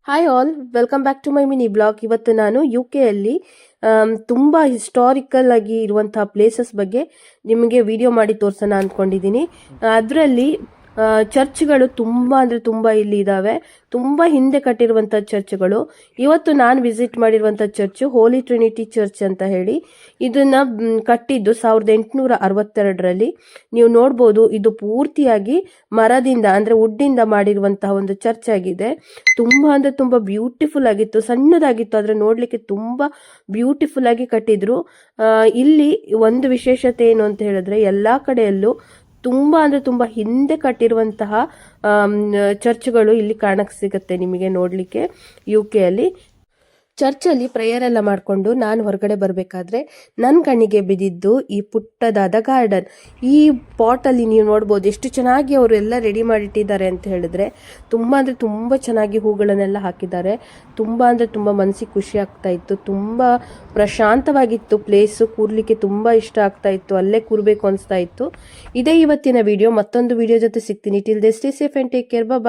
Hi all, welcome back to my mini blog. ಇವತ್ತು ನಾನು ಯುಕೆಯಲ್ಲಿ ತುಂಬ ಹಿಸ್ಟಾರಿಕಲ್ ಆಗಿ ಇರುವಂತಹ ಪ್ಲೇಸಸ್ ಬಗ್ಗೆ ನಿಮಗೆ ವಿಡಿಯೋ ಮಾಡಿ ತೋರಿಸೋಣ ಅಂದ್ಕೊಂಡಿದ್ದೀನಿ. ಅದರಲ್ಲಿ ಚರ್ಚ್ಗಳು ತುಂಬ ಅಂದರೆ ತುಂಬ ಇಲ್ಲಿ ಇದ್ದಾವೆ. ತುಂಬ ಹಿಂದೆ ಕಟ್ಟಿರುವಂಥ ಚರ್ಚ್ಗಳು. ಇವತ್ತು ನಾನು ವಿಸಿಟ್ ಮಾಡಿರುವಂಥ ಚರ್ಚ್ ಹೋಲಿ ಟ್ರಿನಿಟಿ ಚರ್ಚ್ ಅಂತ ಹೇಳಿ. ಇದನ್ನ ಕಟ್ಟಿದ್ದು 1862ರಲ್ಲಿ. ನೀವು ನೋಡ್ಬೋದು, ಇದು ಪೂರ್ತಿಯಾಗಿ ಮರದಿಂದ ಅಂದರೆ ವುಡ್ಡಿಂದ ಮಾಡಿರುವಂತಹ ಒಂದು ಚರ್ಚ್ ಆಗಿದೆ. ತುಂಬ ಅಂದರೆ ತುಂಬ ಬ್ಯೂಟಿಫುಲ್ ಆಗಿತ್ತು, ಸಣ್ಣದಾಗಿತ್ತು, ಆದರೆ ನೋಡಲಿಕ್ಕೆ ತುಂಬ ಬ್ಯೂಟಿಫುಲ್ ಆಗಿ ಕಟ್ಟಿದ್ರು. ಇಲ್ಲಿ ಒಂದು ವಿಶೇಷತೆ ಏನು ಅಂತ ಹೇಳಿದ್ರೆ, ಎಲ್ಲ ಕಡೆಯಲ್ಲೂ ತುಂಬ ಅಂದರೆ ತುಂಬ ಹಿಂದೆ ಕಟ್ಟಿರುವಂತಹ ಚರ್ಚ್ಗಳು ಇಲ್ಲಿ ಕಾಣಕ್ಕೆ ಸಿಗುತ್ತೆ ನಿಮಗೆ ನೋಡಲಿಕ್ಕೆ ಯುಕೆಯಲ್ಲಿ. ಚರ್ಚಲ್ಲಿ ಪ್ರೇಯರ್ ಎಲ್ಲ ಮಾಡಿಕೊಂಡು ನಾನು ಹೊರಗಡೆ ಬರಬೇಕಾದ್ರೆ ನನ್ನ ಕಣ್ಣಿಗೆ ಬಿದ್ದಿದ್ದು ಈ ಪುಟ್ಟದಾದ ಗಾರ್ಡನ್. ಈ ಪಾಟಲ್ಲಿ ನೀವು ನೋಡ್ಬೋದು ಎಷ್ಟು ಚೆನ್ನಾಗಿ ಅವರು ಎಲ್ಲ ರೆಡಿ ಮಾಡಿಟ್ಟಿದ್ದಾರೆ ಅಂತ ಹೇಳಿದ್ರೆ. ತುಂಬ ಅಂದರೆ ತುಂಬ ಚೆನ್ನಾಗಿ ಹೂಗಳನ್ನೆಲ್ಲ ಹಾಕಿದ್ದಾರೆ. ತುಂಬ ಅಂದರೆ ತುಂಬ ಮನಸ್ಸಿಗೆ ಖುಷಿ ಆಗ್ತಾ ಇತ್ತು. ತುಂಬ ಪ್ರಶಾಂತವಾಗಿತ್ತು ಪ್ಲೇಸು. ಕೂರ್ಲಿಕ್ಕೆ ತುಂಬ ಇಷ್ಟ ಆಗ್ತಾ ಇತ್ತು, ಅಲ್ಲೇ ಕೂರಬೇಕು ಅನಿಸ್ತಾ ಇತ್ತು. ಇದೇ ಇವತ್ತಿನ ವಿಡಿಯೋ. ಮತ್ತೊಂದು ವಿಡಿಯೋ ಜೊತೆ ಸಿಗ್ತೀನಿ. Till then stay safe and take care. Bye.